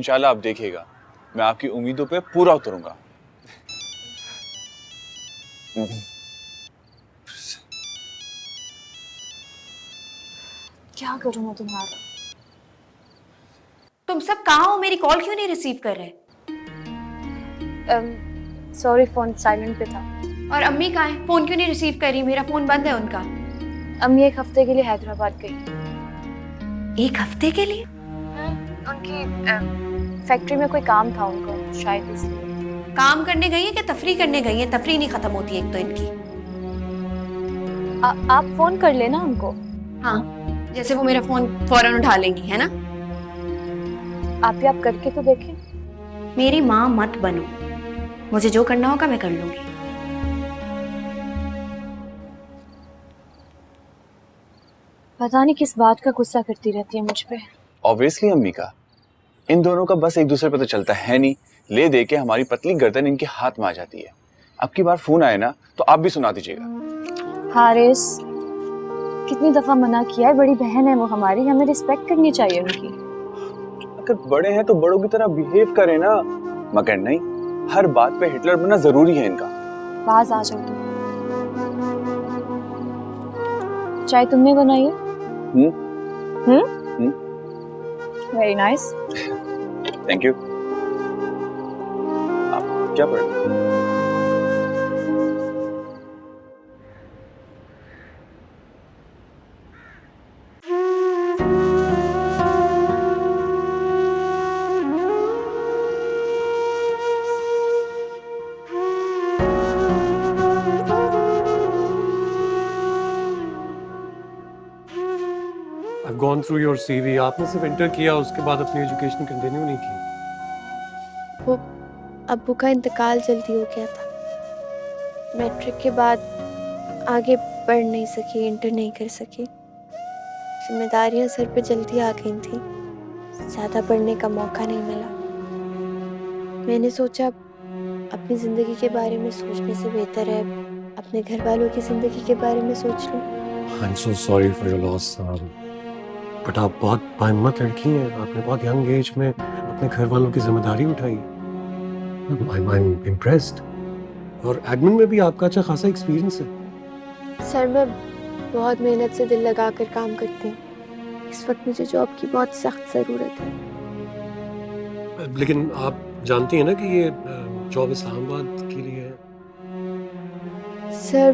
इंशाल्लाह आप देखिएगा, मैं आपकी उम्मीदों पे पूरा उतरूंगा। क्या करूं मैं तुम्हारा? तुम सब कहाँ हो? मेरी कॉल क्यों नहीं रिसीव कर रहे? सॉरी, फोन साइलेंट पे था। और अम्मी कहाँ है? फोन क्यों नहीं रिसीव कर रही? मेरा फोन बंद है उनका। अम्मी एक हफ्ते के लिए हैदराबाद गई। एक हफ्ते के लिए? उनकी फैक्ट्री में कोई काम था उनको, शायद इसलिए। काम करने गई है क्या तफरी करने गई है? तफरी नहीं खत्म होती एक तो इनकी। आप फोन कर लेना उनको। हाँ, जैसे वो मेरा फोन फौरन उठा लेंगी, है ना? आप करके तो देखें। मेरी माँ मत बनो, मुझे जो करना होगा मैं कर लूंगी। पता नहीं किस बात का गुस्सा करती रहती है मुझ पे। ऑब्वियसली अम्मी का, इन दोनों का बस एक दूसरे पे तो चलता है नहीं, ले दे के हमारी पतली गर्दन इनके हाथ में आ जाती है। अब की बार फोन आए ना तो आप भी सुना दीजिएगा। हारिस, कितनी दफा मना किया है, बड़ी बहन है वो हमारी, हमें रिस्पेक्ट करनी चाहिए उनकी। अगर बड़े हैं तो बड़ों की तरह बिहेव करें ना, मगर नहीं, हर बात पे हिटलर बनना जरूरी है इनका। बाज आ जाओ तुम। चाय तुमने बनाई है? Very nice. Thank you. आप क्या पढ़ रहे हैं? I've gone through your CV. आपने सिर्फ इंटर किया, उसके बाद अपनी एजुकेशन कंटिन्यू नहीं की। वो अब्बू का इंतकाल जल्दी हो गया था। मैट्रिक के बाद आगे पढ़ नहीं सकी, इंटर नहीं कर सकी। जिम्मेदारियां सर पे जल्दी आ गई थी, ज़्यादा पढ़ने का मौका नहीं मिला। मैंने सोचा अपनी ज़िंदगी के बारे में सोचने से बेहतर है अपने घर वालों की ज़िंदगी के बारे में सोच लूं। I'm so sorry for your loss. But आप बहुत बाहिम्मत लड़की हैं। आपने बहुत यंग एज में अपने घर वालों की जिम्मेदारी उठाई। I'm impressed. और एडमिन में भी आपका अच्छा खासा एक्सपीरियंस है। सर मैं बहुत मेहनत से दिल लगा कर काम करती हूँ। इस वक्त मुझे जॉब की बहुत सख्त ज़रूरत है। लेकिन आप जानती हैं ना कि ये जॉब इस्लामाबाद के लिए है। सर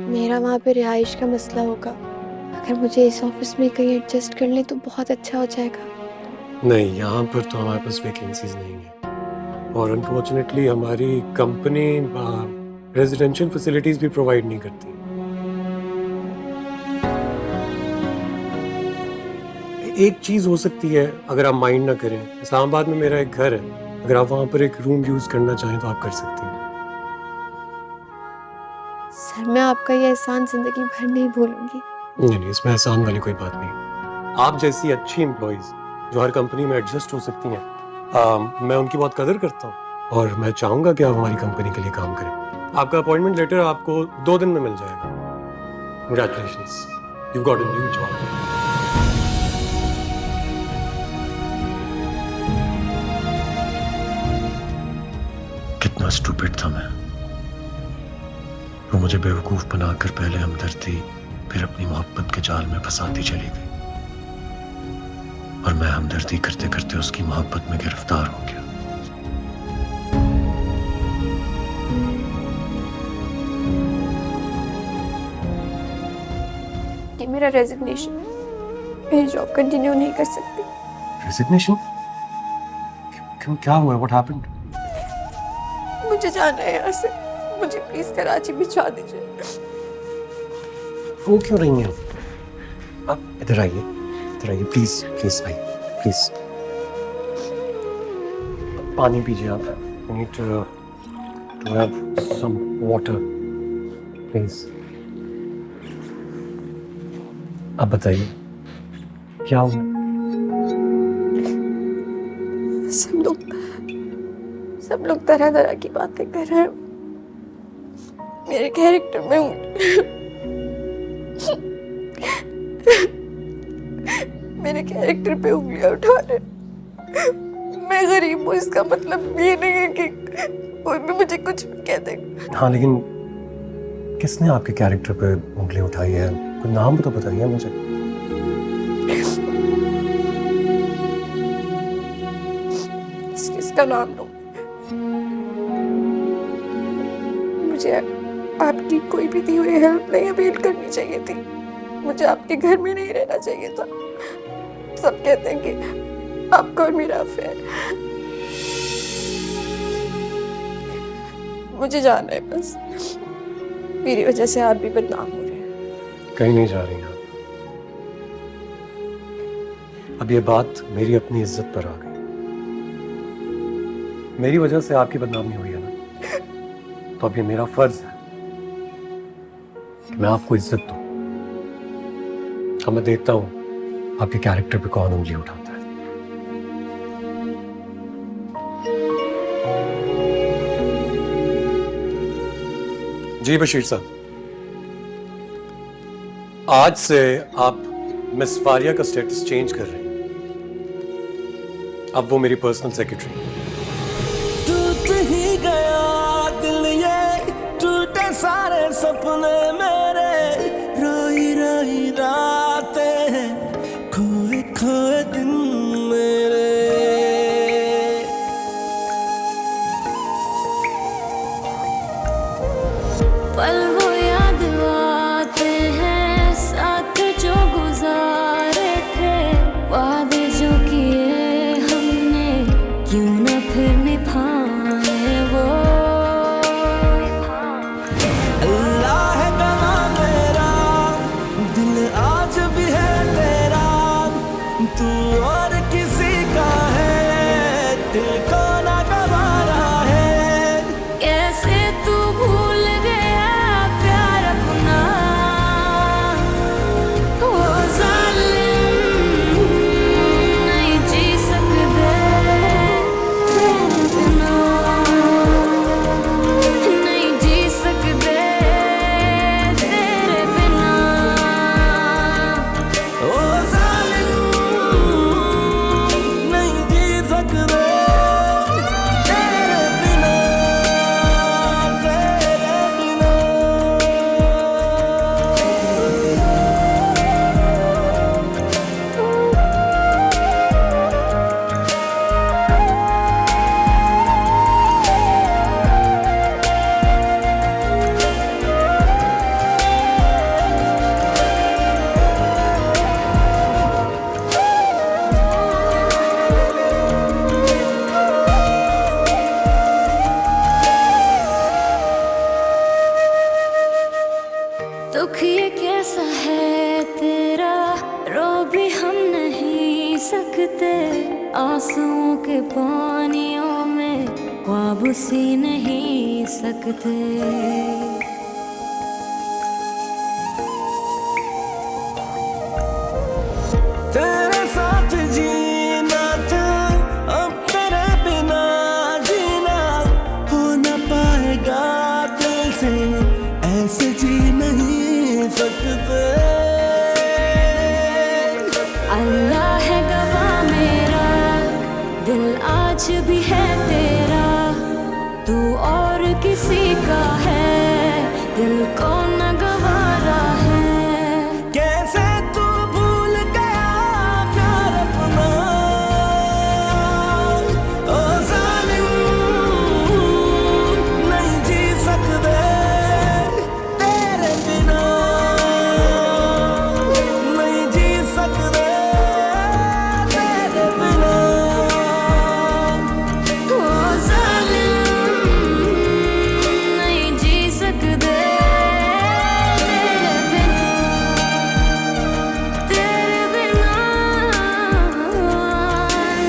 मेरा वहाँ पे रिहाइश का मसला होगा, अगर मुझे इस ऑफिस में कहीं एडजस्ट कर लें तो बहुत अच्छा हो जाएगा। नहीं, यहाँ पर तो हमारे पास वैकेंसीज नहीं है और अनफॉर्चुनेटली हमारी कंपनी रेजिडेंशियल फैसिलिटीज भी प्रोवाइड नहीं करती। एक चीज़ हो सकती है, अगर आप माइंड ना करें, इस्लामाबाद में मेरा एक घर है, अगर आप वहाँ पर एक रूम यूज़ करना चाहें तो आप कर सकती हैं। सर मैं आपका ये एहसान जिंदगी भर नहीं भूलूंगी। नहीं, इसमें एहसान वाली कोई बात नहीं। आप जैसी अच्छी एम्प्लॉयज जो हर कंपनी में एडजस्ट हो सकती हैं, मैं उनकी बहुत कदर करता हूँ और मैं चाहूँगा कि आप हमारी कंपनी के लिए काम करें। आपका अपॉइंटमेंट लेटर आपको 2 दिन में मिल जाएगा। Congratulations, you got a new job. कितना स्टूपिड था मैं। वो मुझे बेवकूफ बनाकर पहले हमदर्दी फिर अपनी मोहब्बत के जाल में फंसाती चली गई और मैं हमदर्दी करते करते उसकी मोहब्बत में गिरफ्तार हो गया। ये मेरा रेजिग्नेशन, मेरी जॉब कंटिन्यू नहीं कर सकती। रेजिग्नेशन? क्यों, क्या हुआ? What happened? मुझे जाना है यहाँ से, मुझे प्लीज कराची भिजवा दीजिए। रो क्यों रही हैं आप? इधर आइए, प्लीज प्लीज आइए, प्लीज। पानी पीजिए आप। I need to have some water, please. आप बताइए क्या हुआ? सब लोग तरह तरह की बातें कर रहे हैं। मेरे कैरेक्टर में मेरे कैरेक्टर पे उंगलियां उठा रहे हैं। मैं गरीब हूँ इसका मतलब ये नहीं है कि कोई भी मुझे कुछ भी कह देगा। हाँ, लेकिन किसने आपके कैरेक्टर पे उंगली उठाई है? कोई नाम भी तो बताइए मुझे। किसका नाम लो? मुझे आपकी कोई भी दी हुई हेल्प नहीं अवेल करनी चाहिए थी। मुझे आपके घर में नहीं रहना चाहिए था। सब कहते हैं कि आपका और मेरा अफेयर। मुझे जाना है बस। मेरी वजह से आप भी बदनाम हो रहे हैं। कहीं नहीं जा रही आप। अब ये बात मेरी अपनी इज्जत पर आ गई। मेरी वजह से आपकी बदनामी हुई है ना, तो अब ये मेरा फर्ज है कि मैं आपको इज्जत दूं। अब मैं देखता हूं आपके कैरेक्टर पे कौन उंगली उठाता है। जी बशीर साहब, आज से आप मिस फारिया का स्टेटस चेंज कर रहे हैं। अब वो मेरी पर्सनल सेक्रेटरी है। टूट ही गया दिल ये, टूटे सारे सपने मेरे, रोई रोई रातें, खोए खोए दिन मेरे। पल वो याद आते हैं साथ जो गुजारे थे, वादे जो किए हमने क्यों न फिर निभाए वो। अल्लाह है गवाह मेरा, दिल आज भी है तेरा, तू और किसी का है, दिल को ना गवारा है। कैसे तू भूल गया प्यार अपना, वो जालिम नहीं जी सकते तेरे बिना, नहीं जी सकते तेरे बिना। ओ जालिम नहीं जी सकते तेरे बिना, तेरे बिना। दुख ये कैसा है तेरा, रो भी हम नहीं सकते, आंसुओं के पानियों में ख्वाब सी नहीं सकते। तेरे साथ जीना था, अब तेरे बिना जीना हो न पाएगा दिल से, ऐसे जी नहीं सकते। अल्लाह है गवाह मेरा, दिल आज भी है तेरा, तू और किसी का है, दिल को न गवारा है। कैसे तू भूल गया प्यार अपना, ओ जालिम नहीं जी सकते तेरे बिना, नहीं जी सकते तेरे बिना। वो जालिम नहीं जी सकते तेरे बिना,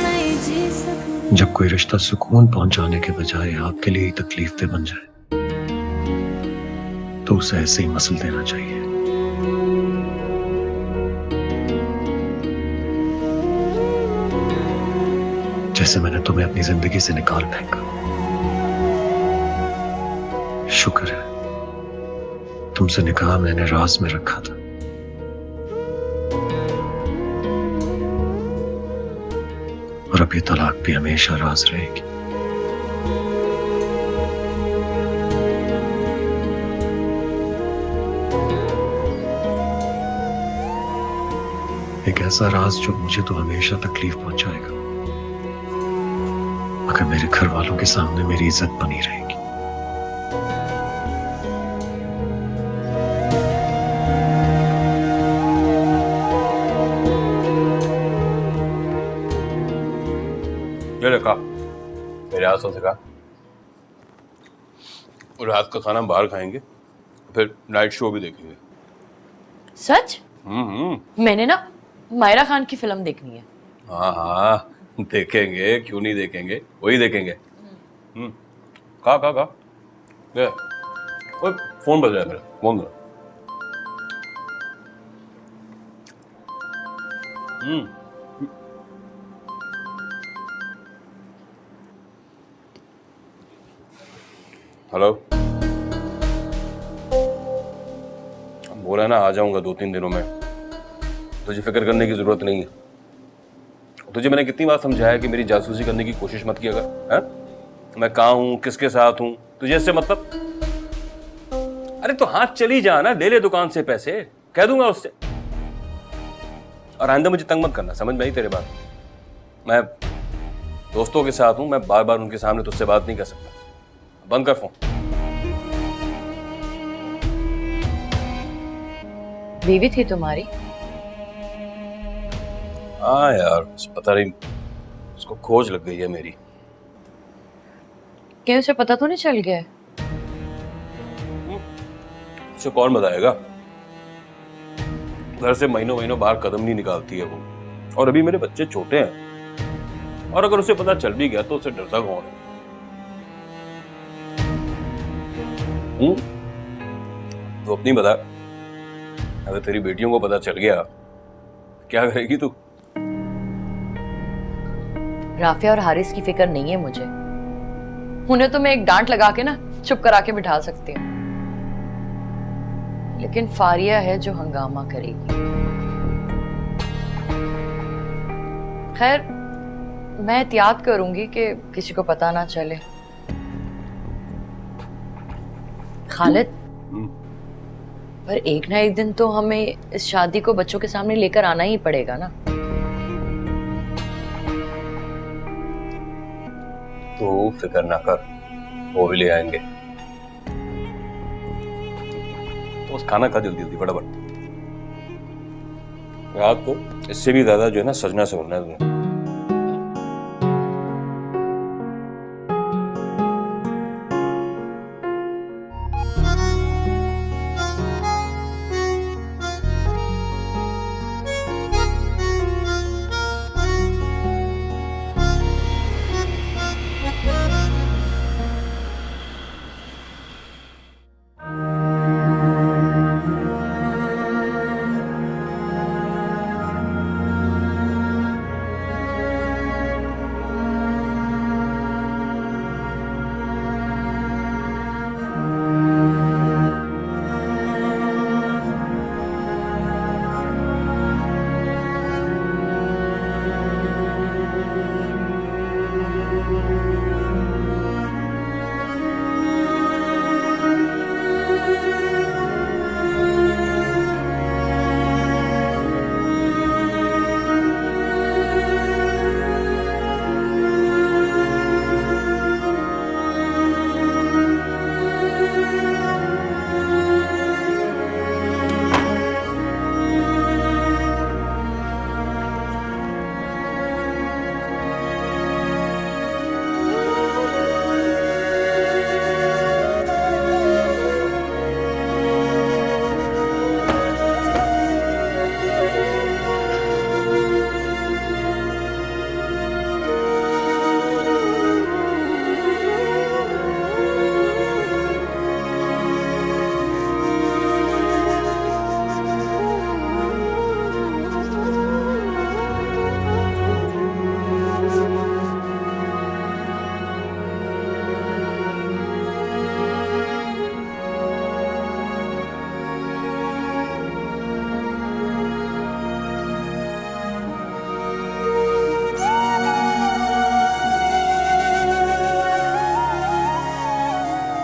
नहीं जी सकते। जब कोई रिश्ता सुकून पहुंचाने के बजाय आपके लिए ही तकलीफ दे बन जाए, तो उसे ऐसे ही मसल देना चाहिए। जैसे मैंने तुम्हें अपनी जिंदगी से निकाल फेंका। शुक्र है तुमसे निकाह मैंने राज में रखा था। और अब ये तलाक भी हमेशा राज रहेगी। एक ऐसा राज जो मुझे तो हमेशा तकलीफ पहुंचाएगा, मगर मेरे घर वालों के सामने मेरी इज्जत बनी रहेगी। मैंने कहा मेरे हाथों से कहा, और रात का खाना बाहर खाएंगे, फिर नाइट शो भी देखेंगे। सच? मैंने ना मायरा खान की फिल्म देखनी है। हाँ हाँ देखेंगे, क्यों नहीं देखेंगे, वही देखेंगे। कहा ये, ओए, फोन बज रहा है मेरा, फोन दो। हेलो, बोला है ना आ जाऊंगा 2-3 दिनों में, तुझे फिक्र करने की जरूरत नहीं है। तुझे मैंने कितनी बार समझाया कि मेरी जासूसी करने की कोशिश मत किया कर। हैं? मैं कहाँ हूँ, किसके साथ हूँ, तुझे इससे मतलब? अरे तो हाथ चली जा ना, ले ले दुकान से पैसे, कह दूंगा उससे। और आइंदा मुझे तंग मत करना, समझ में आई तेरे बात? मैं दोस्तों के साथ हूँ, मैं बार बार उनके सामने तुझसे बात नहीं कर सकता। बंद कर फोन। बीवी थी तुम्हारी? हाँ यार, पता नहीं उसको खोज लग गई है मेरी। क्या उसे पता तो नहीं चल गया है? उसे कौन बताएगा? घर से महीनों महीनों बाहर कदम नहीं निकालती है वो, और अभी मेरे बच्चे छोटे हैं, और अगर उसे पता चल भी गया तो उसे डरता कौन है? तो अपनी बता, अगर तेरी बेटियों को पता चल गया क्या करेगी तू? राफिया और हारिस की फिक्र नहीं है मुझे, उन्हें तो मैं एक डांट लगा के ना चुप करा के बिठा सकती हूँ, लेकिन फारिया है जो हंगामा करेगी। खैर, मैं एहतियात करूंगी कि किसी को पता ना चले। खालिद, पर एक ना एक दिन तो हमें इस शादी को बच्चों के सामने लेकर आना ही पड़ेगा ना। तो फिक्र ना कर, वो भी ले आएंगे। तो उस खाना खा जल्दी जल्दी फटाफट। रात को इससे भी ज्यादा जो है ना सजना से होना है तुम्हें।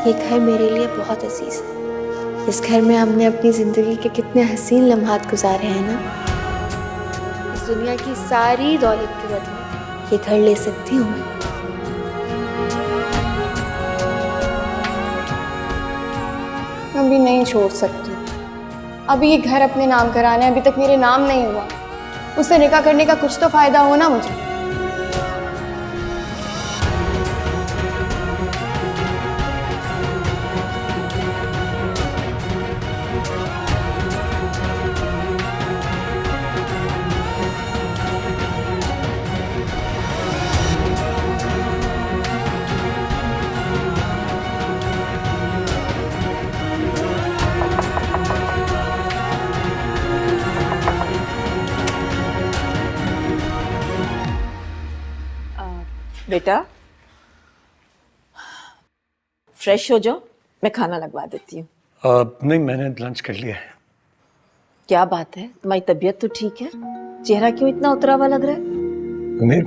ये घर मेरे लिए बहुत अजीज है। इस घर में हमने अपनी जिंदगी के कितने हसीन लम्हात गुजारे हैं ना। इस दुनिया की सारी दौलत के बदले ये घर ले सकती हूँ मैं। अभी नहीं छोड़ सकती। अभी ये घर अपने नाम कराना है, अभी तक मेरे नाम नहीं हुआ। उससे निकाह करने का कुछ तो फायदा हो ना मुझे। बेटा फ्रेश हो जाओ, मैं खाना लगवा देती हूँ। नहीं, मैंने लंच कर लिया है। क्या बात है, तुम्हारी तबीयत तो ठीक है? चेहरा क्यों इतना उतरा हुआ लग रहा है?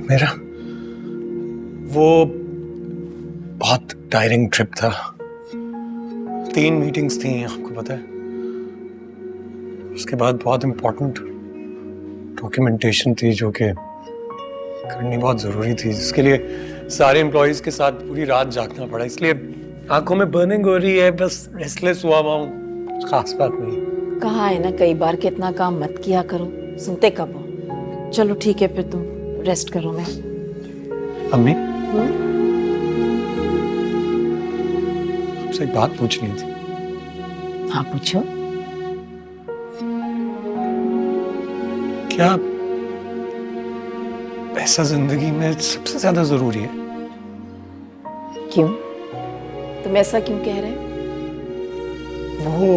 मेरा वो बहुत टायरिंग ट्रिप था। 3 मीटिंग्स थी, आपको पता है। उसके बाद बहुत इम्पोर्टेंट डॉक्यूमेंटेशन थी जो कि करनी बहुत ज़रूरी थी, जिसके लिए सारे एम्प्लॉयज़ के साथ पूरी रात जागना पड़ा। इसलिए आंखों में बर्निंग हो रही है, बस रेस्टलेस हुआ हूँ। खास बात नहीं। कहा है ना कई बार कि इतना काम मत किया करो, सुनते कब हो। चलो ठीक है, फिर तुम रेस्ट करो। मैं अम्मी, आपसे एक बात पूछनी थी। हाँ पूछो। क्या पैसा जिंदगी में सबसे ज्यादा जरूरी है? क्यों? तुम ऐसा क्यों कह रहे हो? वो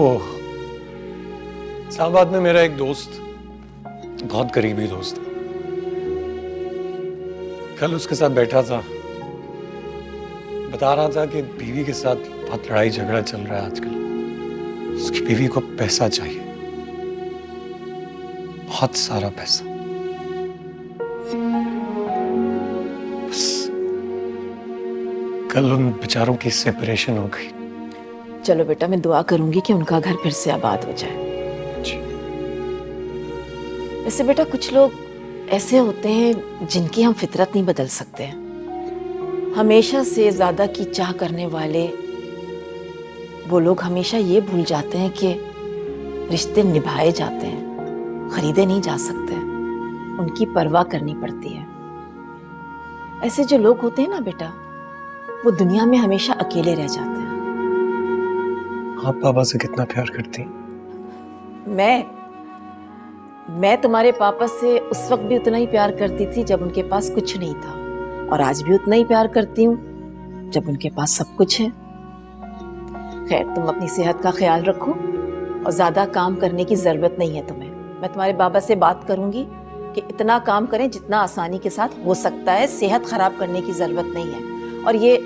इस्लामाबाद में मेरा एक दोस्त, बहुत करीबी दोस्त, कल उसके साथ बैठा था। बता रहा था कि बीवी के साथ बहुत लड़ाई झगड़ा चल रहा है आजकल। उसकी बीवी को पैसा चाहिए, बहुत सारा पैसा। कल उन बेचारों की सेपरेशन हो गई। चलो बेटा, मैं दुआ करूंगी कि उनका घर फिर से आबाद हो जाए। वैसे बेटा, कुछ लोग ऐसे होते हैं जिनकी हम फितरत नहीं बदल सकते। हमेशा से ज्यादा की चाह करने वाले वो लोग हमेशा ये भूल जाते हैं कि रिश्ते निभाए जाते हैं, खरीदे नहीं जा सकते। उनकी परवाह करनी पड़ती है। ऐसे जो लोग होते हैं ना बेटा, वो दुनिया में हमेशा अकेले रह जाते हैं। आप पापा से कितना प्यार करती हैं? मैं तुम्हारे पापा से उस वक्त भी उतना ही प्यार करती थी जब उनके पास कुछ नहीं था, और आज भी उतना ही प्यार करती हूँ जब उनके पास सब कुछ है। खैर, तुम अपनी सेहत का ख्याल रखो और ज्यादा काम करने की जरूरत नहीं है तुम्हें। मैं तुम्हारे बाबा से बात करूंगी कि इतना काम करें जितना आसानी के साथ हो सकता है। सेहत खराब करने की जरूरत नहीं है। और ये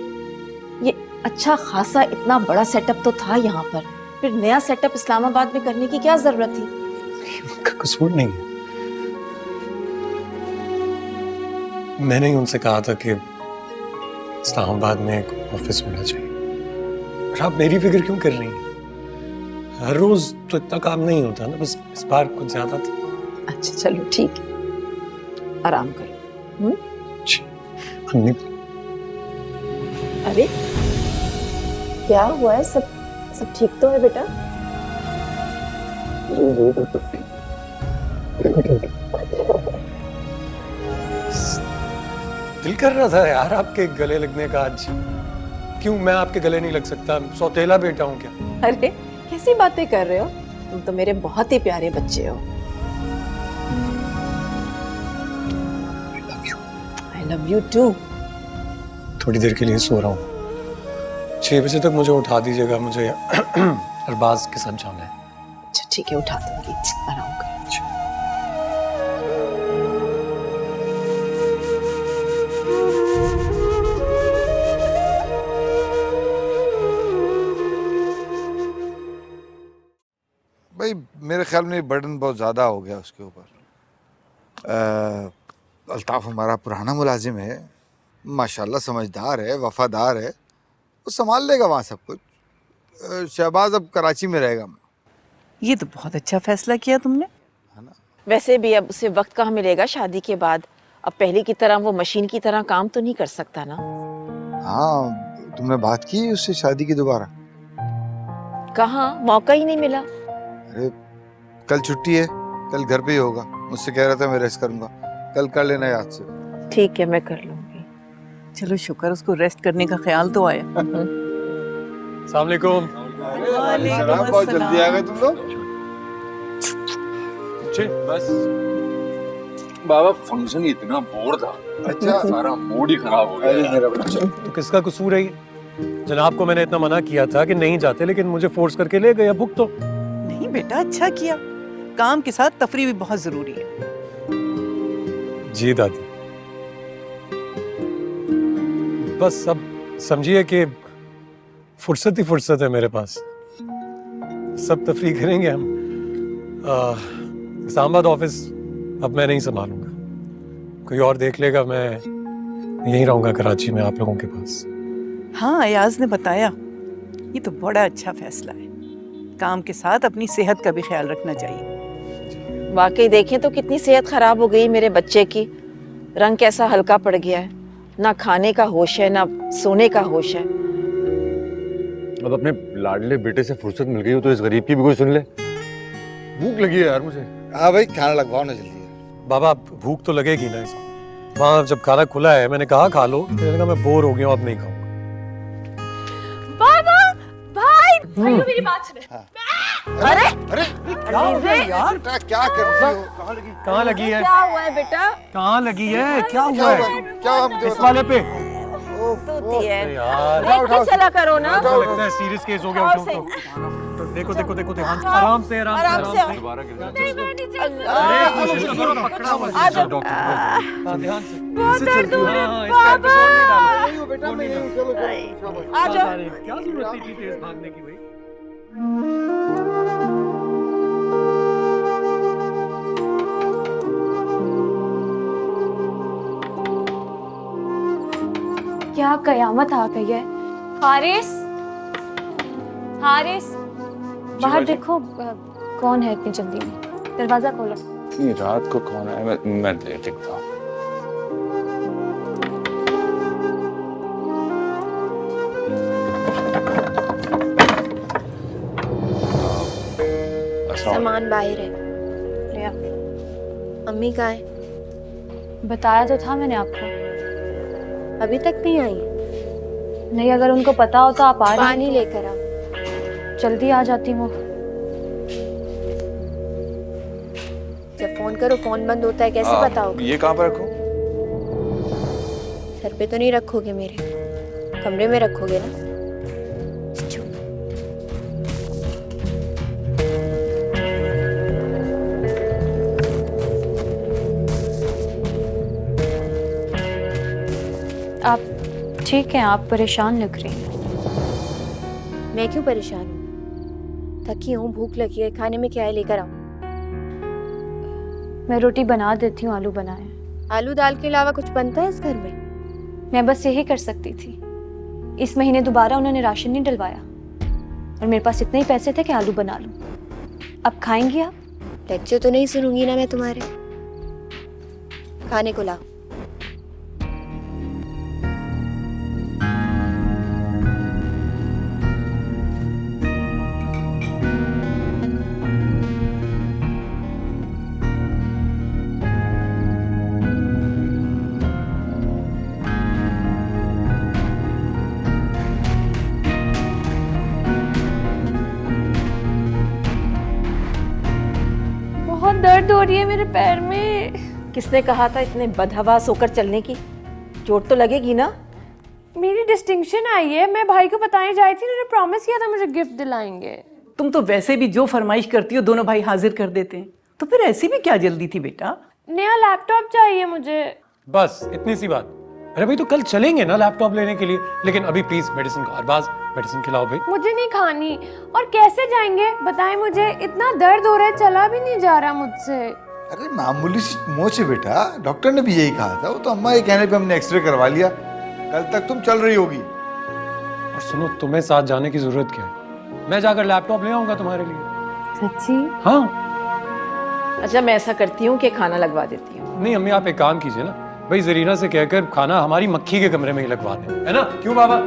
अच्छा खासा इतना बड़ा सेटअप तो था यहाँ पर, फिर नया सेटअप इस्लामाबाद में करने की क्या जरूरत थी? उनका कसूर नहीं है। मैंने ही उनसे कहा था कि इस्लामाबाद में एक ऑफिस होना चाहिए। और आप मेरी फिक्र क्यों कर रही हैं? हर रोज तो इतना काम नहीं होता ना, बस इस बार कुछ ज्यादा था। अच्छा चलो ठीक है, आराम करो। अम्मी, अरे क्या हुआ है? सब ठीक तो है बेटा? दिल कर रहा था यार आपके गले लगने का आज। क्यों मैं आपके गले नहीं लग सकता? सौतेला बेटा हूँ क्या? अरे कैसी बातें कर रहे हो? तुम तो मेरे बहुत ही प्यारे बच्चे हो। I love you too। थोड़ी देर के लिए सो रहा हूँ। 6 बजे तक मुझे उठा दीजिएगा, मुझे अरबाज के साथ जाना है। अच्छा ठीक है, उठा दूंगी, आराम करो। भाई मेरे ख्याल में बर्डन बहुत ज़्यादा हो गया उसके ऊपर। अल्ताफ़ हमारा पुराना मुलाजिम है, माशाल्लाह समझदार है, वफादार है, वो संभाल लेगा वहाँ सब कुछ। शहबाज अब कराची में रहेगा। ये तो बहुत अच्छा फैसला किया तुमने। है ना? वैसे भी अब उसे वक्त कहाँ मिलेगा शादी के बाद। अब पहले की तरह वो मशीन की तरह काम तो नहीं कर सकता ना। हाँ, तुमने बात की उससे शादी की दोबारा? कहाँ, मौका ही नहीं मिला। अरे कल छुट्टी है, कल घर पे ही होगा। मुझसे कह रहा था मैं रेस्ट करूंगा, कल कर लेना याद से। ठीक है, मैं कर लूंगी। चलो शुक्र उसको रेस्ट करने का ख्याल तो आया। अस्सलाम वालेकुम। सलाम, बहुत जल्दी आ गए तुम लोग। बस बाबा फंक्शन इतना बोर था, अच्छा, सारा मूड ही खराब हो गया। मेरा बच्चा। तो किसका कसूर है ये? जनाब को मैंने इतना मना किया था कि नहीं जाते, लेकिन मुझे फोर्स करके ले गए। भुगत तो। नहीं बेटा, अच्छा किया। काम के साथ तफरी भी बहुत जरूरी है। जी दादी। बस अब समझिए कि फुर्सत ही फुर्सत है मेरे पास। सब तफरी करेंगे हम। इस्लामाबाद ऑफिस अब मैं नहीं संभालूंगा, कोई और देख लेगा। मैं यहीं रहूंगा कराची में आप लोगों के पास। हाँ, अयाज ने बताया। ये तो बड़ा अच्छा फैसला है। काम के साथ अपनी सेहत का भी ख्याल रखना चाहिए। वाकई देखें तो कितनी सेहत खराब हो गई मेरे बच्चे की। रंग कैसा हल्का पड़ गया है, ना खाने का होश है ना सोने का होश है। अब अपने लाडले बेटे से फुर्सत मिल गई हो तो इस गरीब की भी कोई सुन ले। भूख लगी है यार मुझे। हाँ भाई, खाना लगवाओ ना जल्दी। बाबा भूख तो लगेगी ना इसको। वहाँ जब खाना खुला है मैंने कहा खा लो, मैंने कहा मैं बोर हो गया हूँ, अब नहीं खाऊंगा। बाबा, भाई, भाई मेरी बात सुने। अरे अरे यार, क्या कर रही हो? कहाँ लगी है? क्या हुआ है बेटा? कहाँ लगी है? क्या हुआ है? क्या इस वाले पे? तूती है यार देख के चला करो ना। लगता है सीरियस केस हो गया। उठो। देखो देखो देखो ध्यान, आराम से आराम से। अरे कोशिश तो करो, पकड़ा हुआ है। हाँ, ध्यान से। बहुत दर्द हो रहा है बाबा। आ जाओ। क्या जरूरत थी तेज भागने की भाई? क्या कयामत आ गई है। हारिस, हारिस, बाहर देखो कौन है इतनी जल्दी में। दरवाजा खोलो। इतनी रात को कौन है? मैं देखता हूँ। सामान बाहर है। ले आओ। अम्मी कहाँ है? बताया तो था मैंने आपको। अभी तक नहीं आई? नहीं, अगर उनको पता होता आप आ रही पानी लेकर आओ। जल्दी आ जाती वो। जब फोन करो फोन बंद होता है, कैसे बताओगे? ये कहाँ पर रखो? सर पे तो नहीं रखोगे मेरे, कमरे में रखोगे ना? आप ठीक हैं? आप परेशान लग रही हैं। मैं क्यों परेशान हूँ? थकी हूँ, भूख लगी है। खाने में क्या है, लेकर आओ। मैं रोटी बना देती हूँ, आलू बनाए। आलू दाल के अलावा कुछ बनता है इस घर में? मैं बस यही कर सकती थी। इस महीने दोबारा उन्होंने राशन नहीं डलवाया और मेरे पास इतने ही पैसे थे कि आलू बना लूं। अब खाएंगी आप? लेक्चर तो नहीं सुनूंगी ना मैं तुम्हारे। खाने को लाओ। बहुत दर्द हो रही है मेरे पैर में। किसने कहा था इतने बदहवास होकर चलने की? चोट तो लगेगी ना? मेरी डिस्टिंक्शन आई है, मैं भाई को बताने जाई थी, उन्होंने प्रॉमिस किया था मुझे गिफ्ट दिलाएंगे। तुम तो वैसे भी जो फरमाइश करती हो दोनों भाई हाजिर कर देते हैं, तो फिर ऐसी भी क्या जल्दी थी बेटा? नया लैपटॉप चाहिए मुझे। बस इतनी सी बात। अरे भाई तो कल चलेंगे ना लैपटॉप लेने के लिए, लेकिन अभी प्लीज मेडिसिन का अरबाज मेडिसिन खिलाओ भाई। मुझे नहीं खानी। और कैसे जाएंगे बताएं मुझे, इतना दर्द हो रहा है, चला भी नहीं जा रहा मुझसे। अरे मामूली सी मोच है बेटा, डॉक्टर ने भी यही कहा था। वो तो अम्मा के कहने पे हमने एक्सरे करवा लिया। कल तक तुम चल रही होगी। और सुनो, तुम्हें साथ जाने की जरूरत क्या है? मैं जाकर लैपटॉप ले आऊंगा तुम्हारे लिए। सच्ची? हाँ। अच्छा, मैं ऐसा करती हूँ कि खाना लगवा देती हूँ। नहीं अम्मी, आप एक काम कीजिए ना, भाई जरीना से कहकर खाना हमारी मक्खी के कमरे में ही लगवा दें, है ना? क्यों बाबा?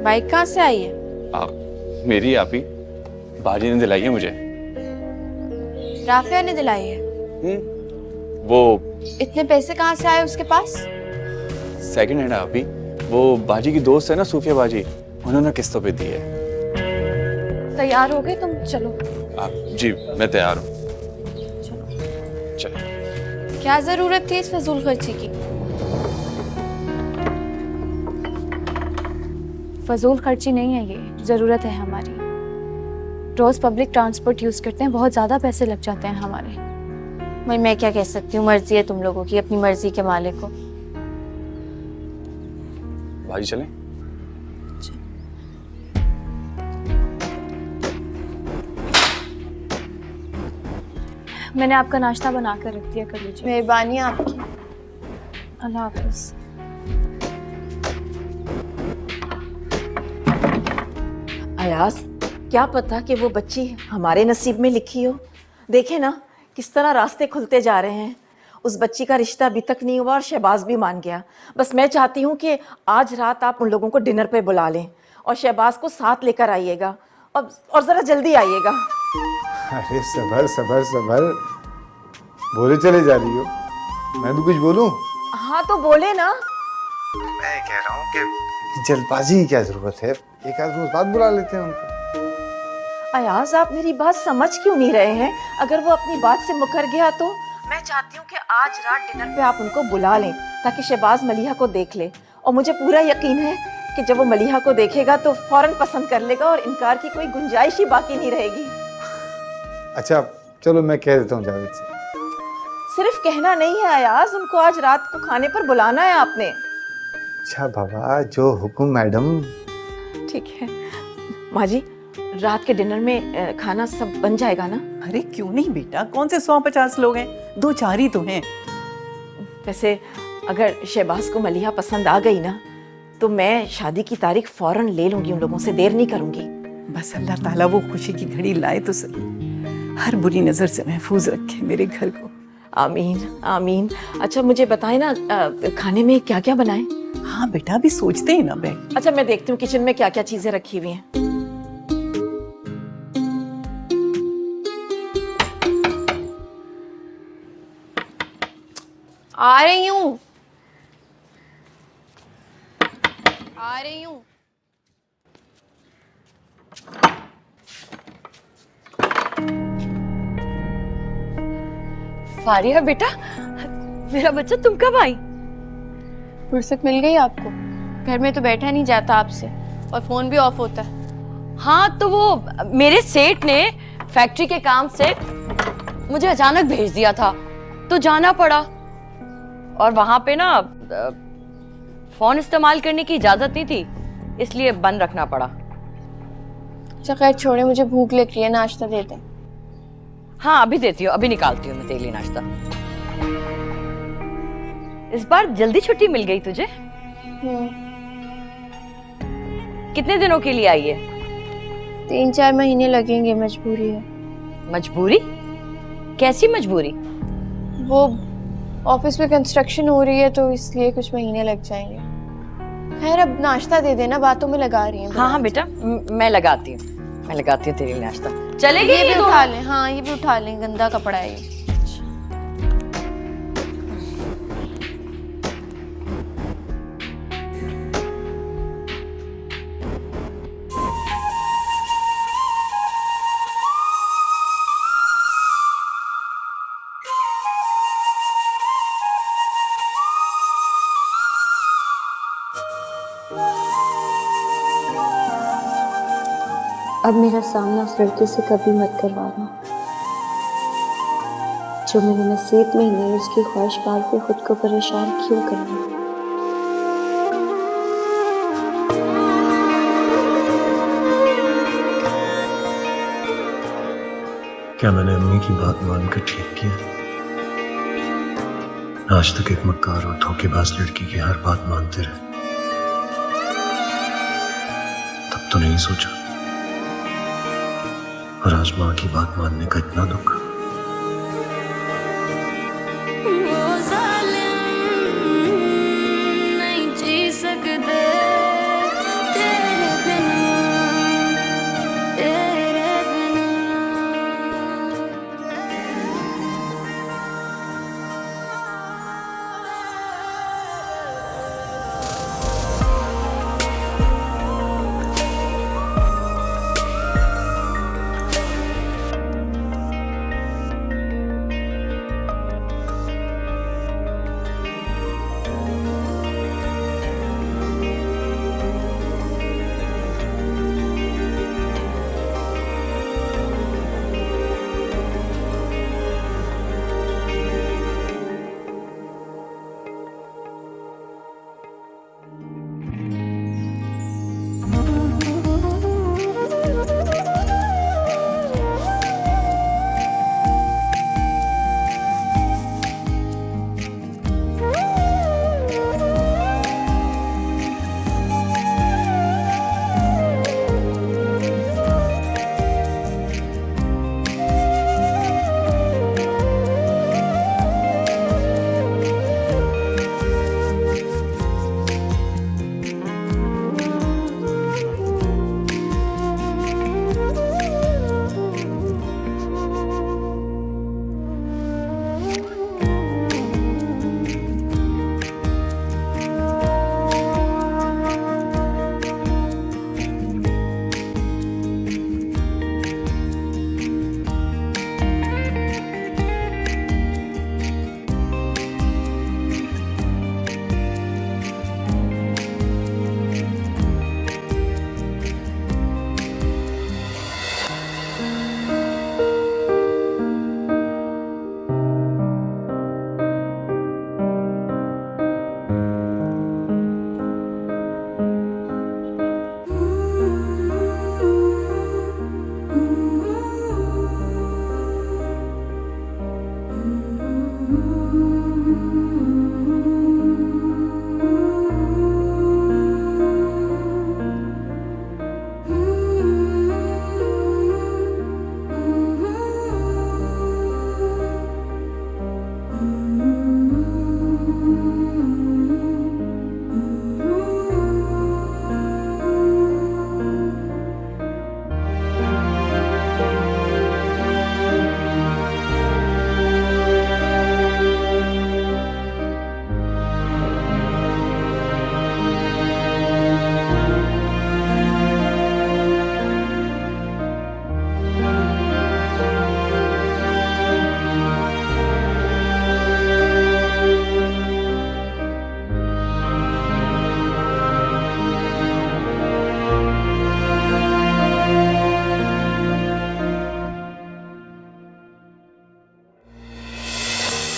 बाइक कहाँ से आई है? मेरी आप ही बाजी ने दिलाई है मुझे। राफिया ने दिलाई है? वो इतने पैसे कहाँ से आए उसके पास? सेकंड हैंड आप ही, वो बाजी की दोस्त है ना सूफिया बाजी, उन्होंने किस्तों पे दी है। तैयार हो गए तुम? चलो। जी मैं तैयार हूँ। चलो। क्या जरूरत थी इस फजूल खर्ची की? फजूल खर्ची नहीं है ये, ज़रूरत है हमारी। रोज़ पब्लिक ट्रांसपोर्ट यूज़ करते हैं, बहुत ज़्यादा पैसे लग जाते हैं हमारे। भाई मैं क्या कह सकती हूँ, मर्जी है तुम लोगों की, अपनी मर्जी के मालिक हो। बाजी चलें? मैंने आपका नाश्ता बना कर रख दिया, कर लीजिए। मेहरबानी आपकी। अल्लाह हाफिज़। अयाज, क्या पता कि वो बच्ची हमारे नसीब में लिखी हो। देखे ना किस तरह रास्ते खुलते जा रहे हैं। उस बच्ची का रिश्ता अभी तक नहीं हुआ और शहबाज भी मान गया। बस मैं चाहती हूँ कि आज रात आप उन लोगों को डिनर पे बुला लें और शहबाज को साथ लेकर आइएगा, और ज़रा जल्दी आइएगा। अरे सबर सबर सबर, बोले चले जा रही हो, मैं भी कुछ बोलूं? हाँ तो बोले ना। मैं कह रहा हूँ कि जल्दबाजी की क्या जरूरत है, एक आध रोज बाद बुला लेते हैं उनको। अयाज, आप मेरी बात समझ क्यों नहीं रहे हैं? अगर वो अपनी बात से मुकर गया तो मैं चाहती हूँ कि आज रात डिनर पे आप उनको बुला लें ताकि शहबाज मलिहा को देख ले, और मुझे पूरा यकीन है कि जब वो मलिहा को देखेगा तो फौरन पसंद कर लेगा और इनकार की कोई गुंजाइश ही बाकी नहीं रहेगी। अच्छा चलो, मैं कह देता हूँ जावेद से। सिर्फ कहना नहीं है अयाज, उनको आज रात को खाने पर बुलाना है आपने। अच्छा बाबा, जो हुक्म मैडम। ठीक है माँ जी, रात के डिनर में खाना सब बन जाएगा ना? अरे क्यों नहीं बेटा, कौन से 150 लोग हैं, 2-4 ही तो हैं। वैसे अगर शहबाज को मलिहा पसंद आ गई ना तो मैं शादी की तारीख फौरन ले लूंगी, उन लोगों से देर नहीं करूंगी। बस अल्लाह ताला वो खुशी की घड़ी लाए तो सही, हर बुरी नजर से महफूज रखे मेरे घर को। आमीन आमीन। अच्छा मुझे बताएं ना, खाने में क्या क्या बनाएं? हाँ बेटा, अभी सोचते हैं ना बैठ। अच्छा मैं देखती हूँ किचन में क्या क्या चीजें रखी हुई हैं। आ रही हूँ, आ रही हूँ। फारिया बेटा, मेरा बच्चा, तुम कब आई? फुर्सत मिल गई आपको? घर में तो बैठा नहीं जाता आपसे, और फोन भी ऑफ होता है। हाँ तो वो मेरे सेठ ने फैक्ट्री के काम से मुझे अचानक भेज दिया था तो जाना पड़ा, और वहां पे ना फोन इस्तेमाल करने की इजाजत नहीं थी, इसलिए बंद रखना पड़ा। अच्छा खैर छोड़े, मुझे भूख लग रही है, नाश्ता दे दें। हाँ अभी देती हूँ, अभी निकालती हूँ मैं तेरे लिए नाश्ता। इस बार जल्दी छुट्टी मिल गई तुझे। कितने दिनों के लिए आई है? 3-4 महीने लगेंगे, मजबूरी है। मजबूरी? कैसी मजबूरी? वो ऑफिस में कंस्ट्रक्शन हो रही है तो इसलिए कुछ महीने लग जाएंगे। खैर अब नाश्ता दे देना, बातों में लगा रही हैं। हाँ हाँ बेटा, मैं लगाती हूँ, मैं लगाती हूँ तेरे लिए नाश्ता। चलेगी? ये भी उठा लें। हाँ ये भी उठा लें, गंदा कपड़ा है ये। अब मेरा सामना उस लड़के से कभी मत करवाना जो मेरे नसीब में ही नहीं, उसकी ख्वाहिश पाल के खुद को परेशान क्यों करना। क्या मैंने अम्मी की बात मानकर ठीक किया? आज तक एक मक्कार और धोखेबाज लड़की की हर बात मानते रहे, तब तो नहीं सोचा, और आज माँ की बात मानने का इतना दुख। वो जालिम नहीं जी सकते तेरे बिना, तेरे बिना।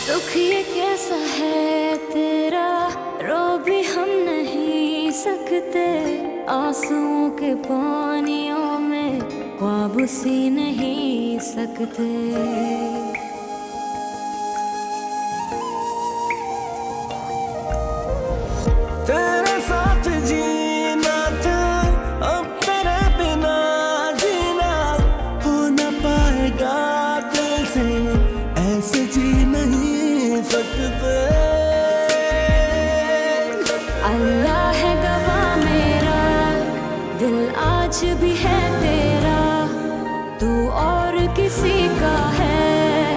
दुख ये कैसा है तेरा, रो भी हम नहीं सकते, आंसुओं के पानियों में ख्वाब सी नहीं सकते। तेरे साथ जीना था, अब तेरे बिना जीना हो न पाएगा दिल से, ऐसे जी नहीं सकते। अल्लाह है गवाह मेरा, दिल आज भी है तेरा, तू और किसी का है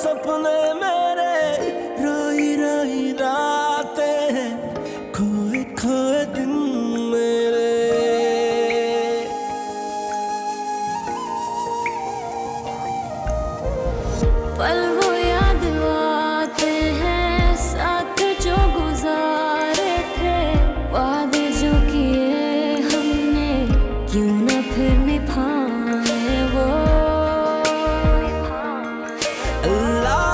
सपने मेरे, रोई रोई रातें, खोए खोए दिन मेरे। पल वो याद आते हैं साथ जो गुजारे थे, वादे जो किए हमने क्यों न फिर निभाए वो। अल्लाह